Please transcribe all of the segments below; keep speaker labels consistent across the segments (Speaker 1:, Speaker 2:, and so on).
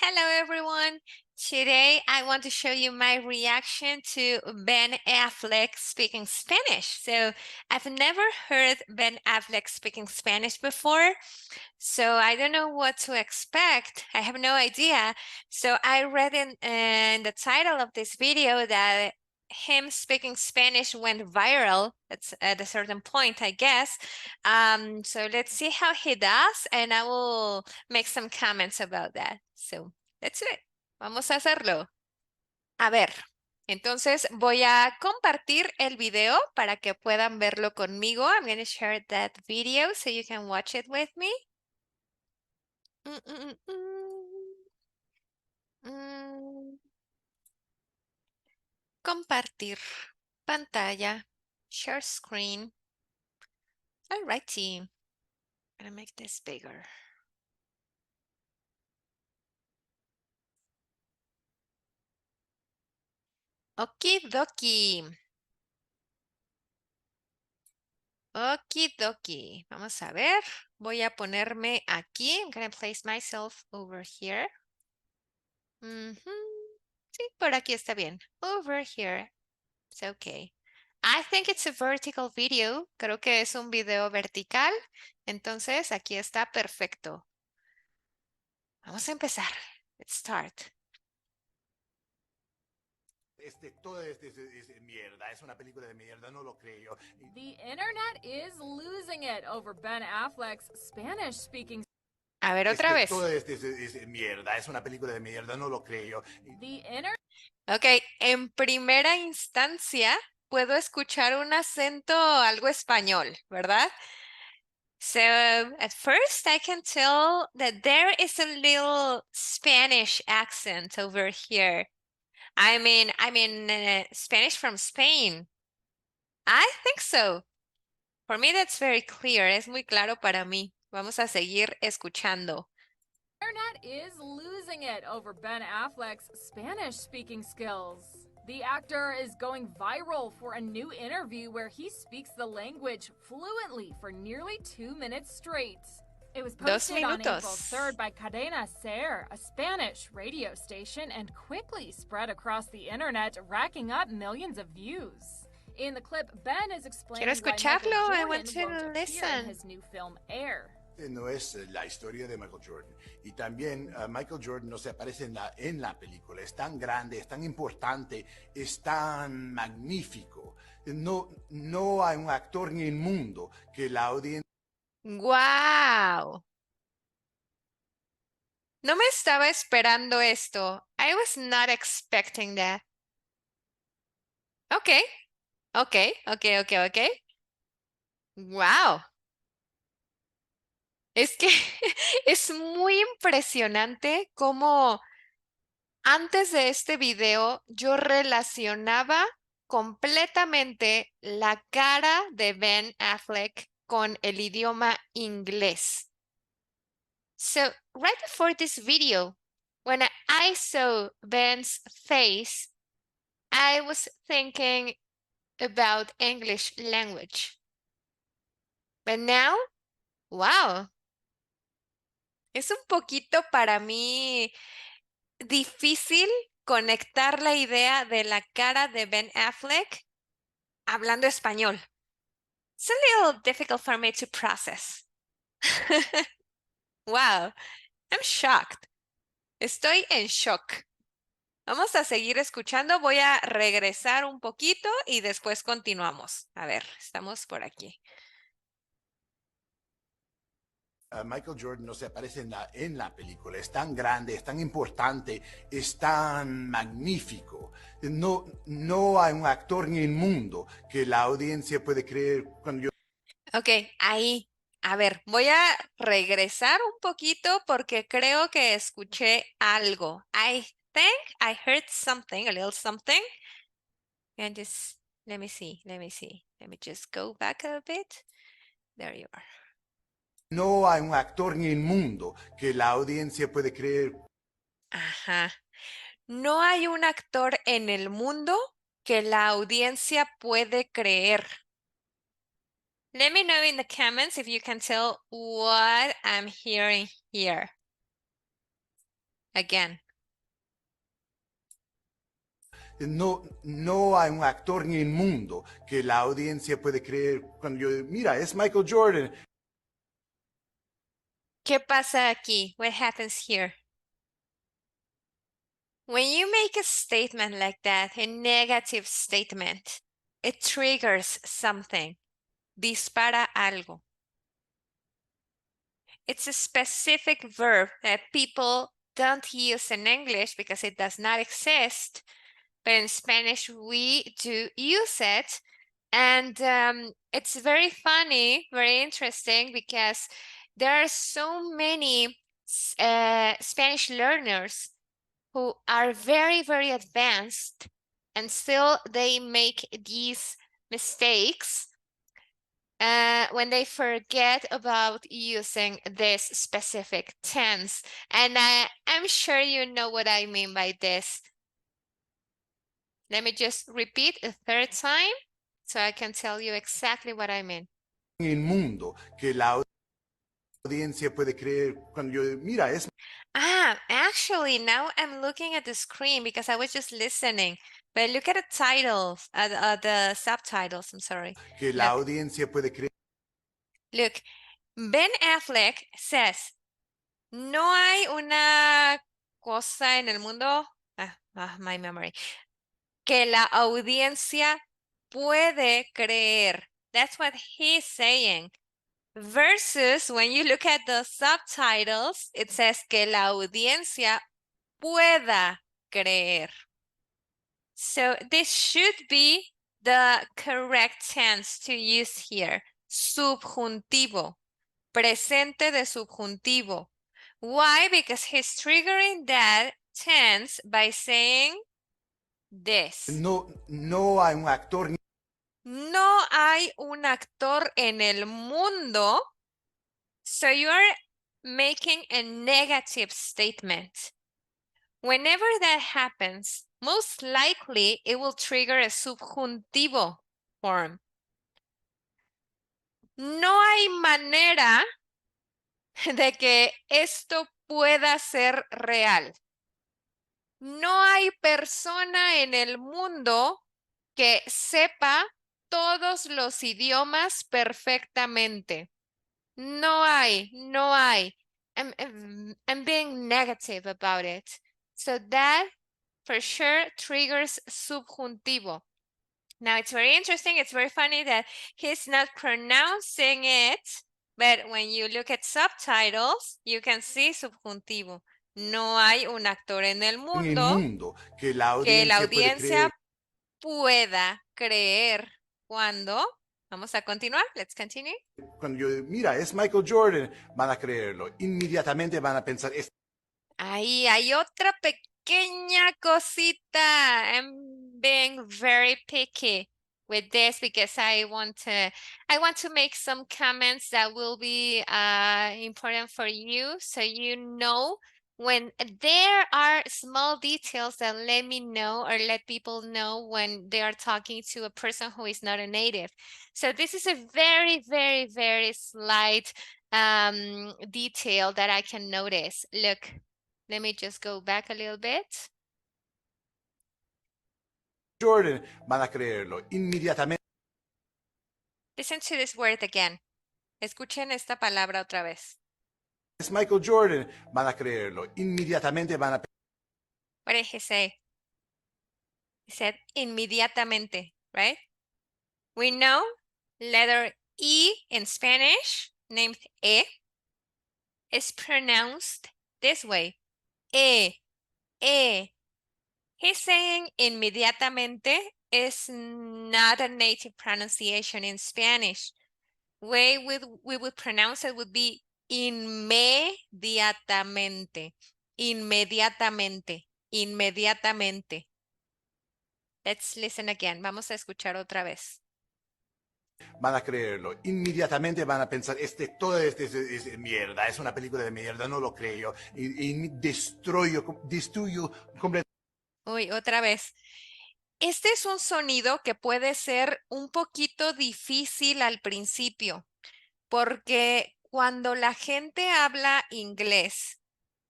Speaker 1: Hello everyone. Today I want to show you my reaction to Ben Affleck speaking Spanish. So I've never heard Ben Affleck speaking Spanish before, so I don't know what to expect. I have no idea. So I read in the title of this video that him speaking Spanish went viral. That's at a certain point, I guess. So let's see how he does, and I will make some comments about that. So let's do it. Vamos a hacerlo. A ver, entonces voy a compartir el video para que puedan verlo conmigo. I'm going to share that video so you can watch it with me. Compartir pantalla, share screen. Alrighty, I'm gonna make this bigger. Okidoki. Okidoki. Vamos a ver. Voy a ponerme aquí. I'm gonna place myself over here. Sí, por aquí está bien. Over here. It's okay. I think it's a vertical video. Creo que es un video vertical. Entonces, aquí está perfecto. Vamos a empezar. Let's start.
Speaker 2: Todo es mierda, es una película de mierda, no lo creo.
Speaker 3: The internet is losing it over Ben Affleck's Spanish-speaking.
Speaker 1: A ver, otra vez.
Speaker 2: Todo es mierda, es una película de mierda, no lo creo.
Speaker 1: Ok, en primera instancia puedo escuchar un acento algo español, ¿verdad? So at first I can tell that there is a little Spanish accent over here. I mean Spanish from Spain. I think so. For me that's very clear. Es muy claro para mí. Vamos a seguir escuchando.
Speaker 3: The internet is losing it over Ben Affleck's Spanish-speaking skills. The actor is going viral for a new interview where he speaks the language fluently for nearly 2 minutes straight. It was posted on April 3rd by Cadena Ser, a Spanish radio station, and quickly spread across the internet, racking up millions of views. In the clip, Ben is explaining why Michael Jordan won't appear in his new film Air.
Speaker 2: No es la historia de Michael Jordan. Y también Michael Jordan no se aparece en la película. Es tan grande, es tan importante, es tan magnífico. No hay un actor en el mundo que la audiencia...
Speaker 1: ¡Wow! No me estaba esperando esto. I was not expecting that. Okay. Wow. Es que es muy impresionante cómo antes de este video yo relacionaba completamente la cara de Ben Affleck con el idioma inglés. So right before this video, when I saw Ben's face, I was thinking about English language. But now, wow. Es un poquito para mí difícil conectar la idea de la cara de Ben Affleck hablando español. It's a little difficult for me to process. Wow, I'm shocked. Estoy en shock. Vamos a seguir escuchando. Voy a regresar un poquito y después continuamos. A ver, estamos por aquí.
Speaker 2: Michael Jordan no se aparece en la película. Es tan grande, es tan importante, es tan magnífico. No hay un actor en el mundo que la audiencia puede creer cuando yo...
Speaker 1: Ok, ahí. A ver, voy a regresar un poquito porque creo que escuché algo. I think I heard something, a little something. And just, let me see. Let me just go back a bit. There you are.
Speaker 2: No hay un actor en el mundo que la audiencia puede creer.
Speaker 1: Ajá. No hay un actor en el mundo que la audiencia puede creer. Let me know in the comments if you can tell what I'm hearing here. Again.
Speaker 2: No hay un actor en el mundo que la audiencia puede creer cuando yo, mira, es Michael Jordan.
Speaker 1: ¿Qué pasa aquí? What happens here? When you make a statement like that, a negative statement, it triggers something. Dispara algo. It's a specific verb that people don't use in English because it does not exist, but in Spanish we do use it. And it's very funny, very interesting, because there are so many Spanish learners who are very, very advanced and still they make these mistakes when they forget about using this specific tense. And I'm sure you know what I mean by this. Let me just repeat a third time so I can tell you exactly what I mean.
Speaker 2: En el mundo que la audiencia puede creer cuando yo, mira, es
Speaker 1: Actually, now I'm looking at the screen because I was just listening. But look at the titles, the subtitles, I'm sorry.
Speaker 2: que la
Speaker 1: Look,
Speaker 2: audiencia puede creer
Speaker 1: look. Ben Affleck says, no hay una cosa en el mundo, my memory, que la audiencia puede creer. That's what he's saying. Versus when you look at the subtitles, it says que la audiencia pueda creer. So this should be the correct tense to use here. Subjuntivo. Presente de subjuntivo. Why? Because he's triggering that tense by saying this.
Speaker 2: no hay un actor
Speaker 1: No hay un actor en el mundo. So you're making a negative statement. Whenever that happens, most likely it will trigger a subjuntivo form. No hay manera de que esto pueda ser real. No hay persona en el mundo que sepa todos los idiomas perfectamente. No hay, no hay. I'm being negative about it. So that for sure triggers subjuntivo. Now it's very interesting. It's very funny that he's not pronouncing it, but when you look at subtitles, you can see subjuntivo. No hay un actor en el
Speaker 2: en el
Speaker 1: mundo
Speaker 2: mundo que la
Speaker 1: que la
Speaker 2: audiencia puede creer
Speaker 1: audiencia pueda creer cuando. Vamos a continuar. Let's continue.
Speaker 2: cuando yo, mira, es Michael Jordan, van a creerlo. Inmediatamente van a pensar,
Speaker 1: Ahí hay otra pequeña cosita. I'm being very picky with this because I want to make some comments that will be important for you, so you know when there are small details that let me know or let people know when they are talking to a person who is not a native. So this is a very, very, very slight detail that I can notice. Look, let me just go back a little bit.
Speaker 2: Jordan, van a creerlo. Inmediatamente
Speaker 1: Listen to this word again. Escuchen esta palabra otra vez.
Speaker 2: es Michael Jordan, van a creerlo. Inmediatamente van a
Speaker 1: What did he say? He said inmediatamente, right? We know letter E in Spanish, named E, is pronounced this way. E, E. He's saying inmediatamente is not a native pronunciation in Spanish. Way we would pronounce it would be inmediatamente, inmediatamente, inmediatamente. Let's listen again. Vamos a escuchar otra vez.
Speaker 2: van a creerlo. Inmediatamente van a pensar, todo este es mierda, es una película de mierda, no lo creo. Y destruyo completamente.
Speaker 1: Uy, otra vez. Este es un sonido que puede ser un poquito difícil al principio, porque cuando la gente habla inglés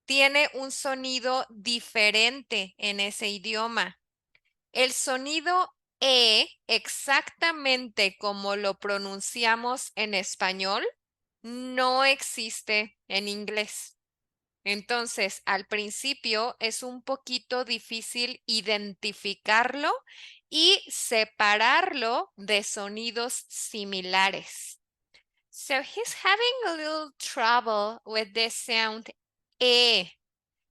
Speaker 1: tiene un sonido diferente en ese idioma. El sonido E, exactamente como lo pronunciamos en español, no existe en inglés. Entonces, al principio es un poquito difícil identificarlo y separarlo de sonidos similares. So he's having a little trouble with this sound E.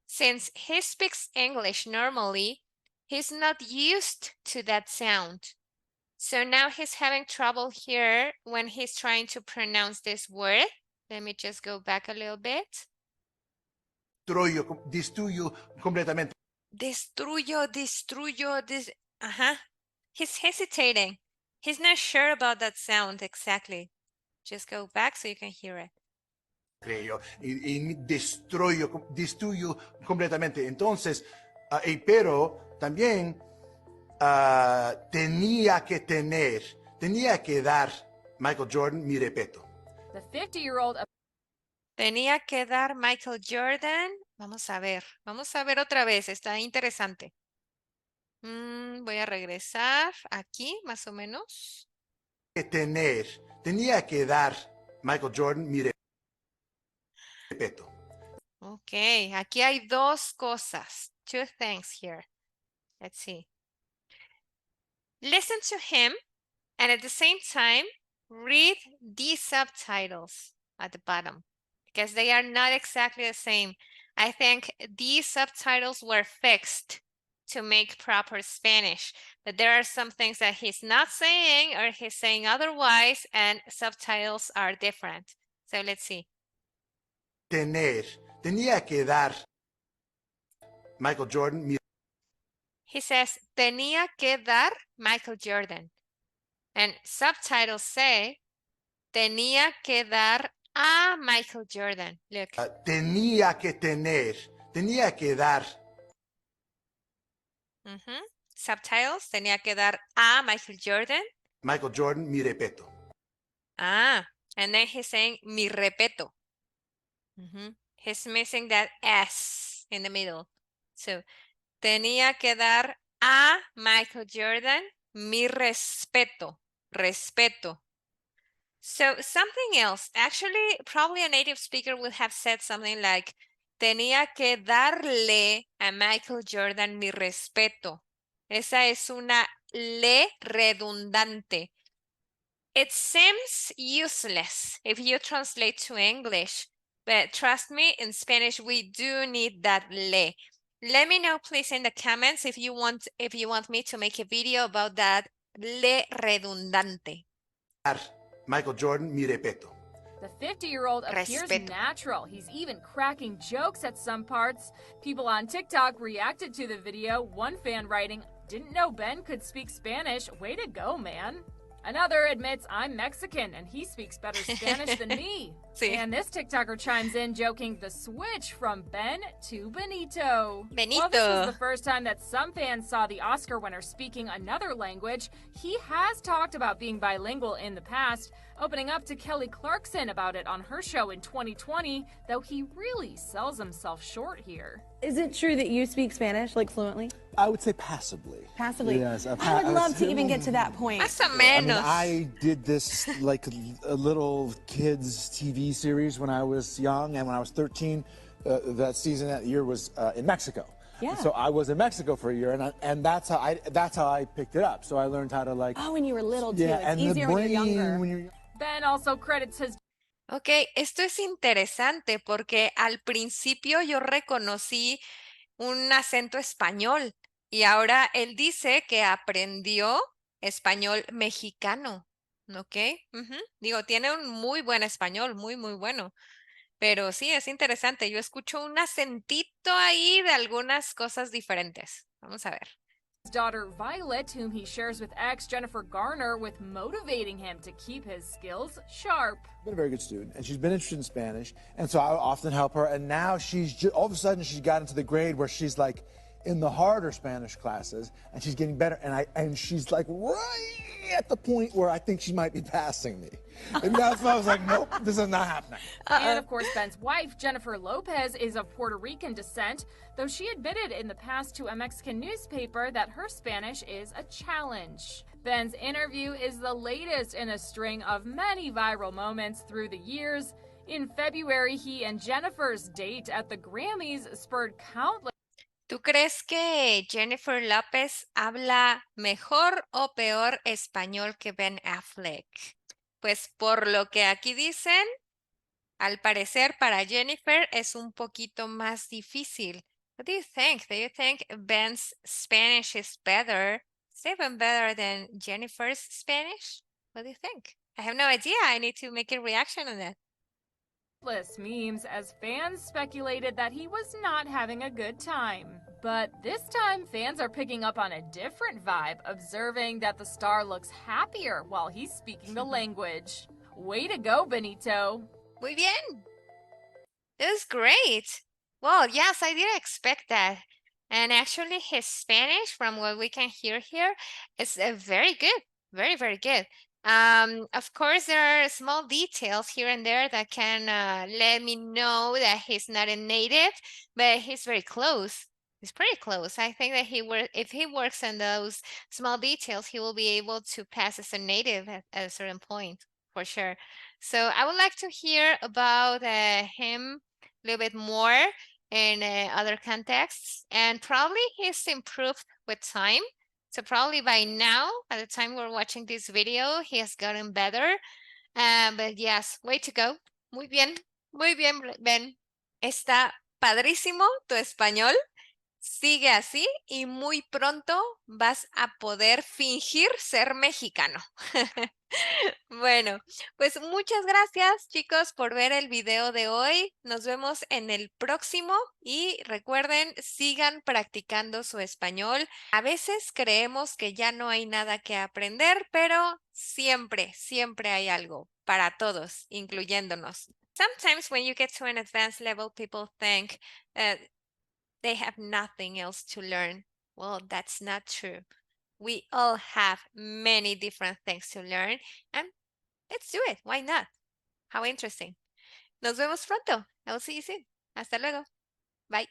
Speaker 1: Since he speaks English normally, he's not used to that sound. So now he's having trouble here when he's trying to pronounce this word. Let me just go back a little bit.
Speaker 2: Destruyo completamente.
Speaker 1: Destruyo. He's hesitating. He's not sure about that sound exactly. Just go back so you can hear it.
Speaker 2: Creo, y destruyo completamente. Entonces, pero también tenía que dar Michael Jordan mi respeto.
Speaker 3: The 50-year-old
Speaker 1: Tenía que dar Michael Jordan. Vamos a ver otra vez, está interesante. Voy a regresar aquí, más o menos.
Speaker 2: Tenía que dar Michael Jordan mi respeto.
Speaker 1: Ok, aquí hay dos cosas. Two things here. Let's see. Listen to him and at the same time, read the subtitles at the bottom because they are not exactly the same. I think these subtitles were fixed to make proper Spanish, but there are some things that he's not saying or he's saying otherwise and subtitles are different. So let's see.
Speaker 2: Tenía que dar Michael Jordan mi
Speaker 1: He says, tenía que dar Michael Jordan. And subtitles say, tenía que dar a Michael Jordan. Look.
Speaker 2: tenía que dar.
Speaker 1: Subtitles, tenía que dar a Michael Jordan.
Speaker 2: Michael Jordan mi respeto.
Speaker 1: And then he's saying mi respeto. He's missing that S in the middle. So, tenía que dar a Michael Jordan mi respeto. Respeto. So something else, actually, probably a native speaker would have said something like, tenía que darle a Michael Jordan mi respeto. Esa es una le redundante. It seems useless if you translate to English, but trust me, in Spanish, we do need that le. Let me know, please, in the comments if you want me to make a video about that le redundante.
Speaker 2: Michael Jordan mi respeto.
Speaker 3: The 50-year-old appears natural. He's even cracking jokes at some parts. People on TikTok reacted to the video, one fan writing, "Didn't know Ben could speak Spanish. Way to go, man." Another admits, "I'm Mexican and he speaks better Spanish than me."
Speaker 1: Sí.
Speaker 3: And this TikToker chimes in joking, the switch from Ben to Benito.
Speaker 1: Benito.
Speaker 3: While this was the first time that some fans saw the Oscar winner speaking another language, he has talked about being bilingual in the past, opening up to Kelly Clarkson about it on her show in 2020, though he really sells himself short here.
Speaker 4: Is it true that you speak Spanish, like, fluently?
Speaker 5: I would say passively.
Speaker 4: Passively?
Speaker 5: Yes.
Speaker 4: I would love to even get to that point.
Speaker 1: Más o
Speaker 5: I mean,
Speaker 1: menos.
Speaker 5: I did this like a little kids TV series when I was young, and when I was 13, that year was in Mexico.
Speaker 4: Yeah.
Speaker 5: So I was in Mexico for a year, and that's how I picked it up. So I learned how to like.
Speaker 4: Oh, when you were little too.
Speaker 5: Yeah,
Speaker 4: It's
Speaker 5: and
Speaker 4: easier
Speaker 5: the
Speaker 4: when you're
Speaker 5: brain
Speaker 4: younger.
Speaker 5: when you're.
Speaker 3: Ben also credits his
Speaker 1: Ok, esto es interesante porque al principio yo reconocí un acento español y ahora él dice que aprendió español mexicano, ¿ok? Digo, tiene un muy buen español, muy, muy bueno. Pero sí, es interesante. Yo escucho un acentito ahí de algunas cosas diferentes. Vamos a ver.
Speaker 3: daughter Violet, whom he shares with ex Jennifer Garner, with motivating him to keep his skills sharp.
Speaker 5: Been a very good student, and she's been interested in Spanish, and so I often help her. And now she's all of a sudden she's got into the grade where she's like in the harder Spanish classes, and she's getting better. And she's like right at the point where I think she might be passing me. And that's why I was like, nope, this is not happening.
Speaker 3: And of course, Ben's wife, Jennifer Lopez, is of Puerto Rican descent, though she admitted in the past to a Mexican newspaper that her Spanish is a challenge. Ben's interview is the latest in a string of many viral moments through the years. In February, he and Jennifer's date at the Grammys spurred countless.
Speaker 1: ¿Tú crees que Jennifer López habla mejor o peor español que Ben Affleck? Pues por lo que aquí dicen, al parecer para Jennifer es un poquito más difícil. What do you think? Do you think Ben's Spanish is better? Is it even better than Jennifer's Spanish? What do you think? I have no idea. I need to make a reaction on that.
Speaker 3: Memes as fans speculated that he was not having a good time. But this time, fans are picking up on a different vibe, observing that the star looks happier while he's speaking the language. Way to go, Benito.
Speaker 1: Muy bien. It was great. Well, yes, I didn't expect that. And actually, his Spanish, from what we can hear here, is very good. Very, very good. Of course, there are small details here and there that can let me know that he's not a native, but he's very close. He's pretty close. I think that if he works on those small details, he will be able to pass as a native at a certain point, for sure. So I would like to hear about him a little bit more in other contexts, and probably he's improved with time. So probably by now, at the time we're watching this video, he has gotten better. But yes, way to go. Muy bien, Ben. Está padrísimo tu español. Sigue así y muy pronto vas a poder fingir ser mexicano. Bueno, pues muchas gracias, chicos, por ver el video de hoy. Nos vemos en el próximo y recuerden, sigan practicando su español. A veces creemos que ya no hay nada que aprender, pero siempre, siempre hay algo para todos, incluyéndonos. Sometimes when you get to an advanced level, people think they have nothing else to learn. Well, that's not true. We all have many different things to learn, and let's do it. Why not? How interesting. Nos vemos pronto. I will see you soon. Hasta luego. Bye.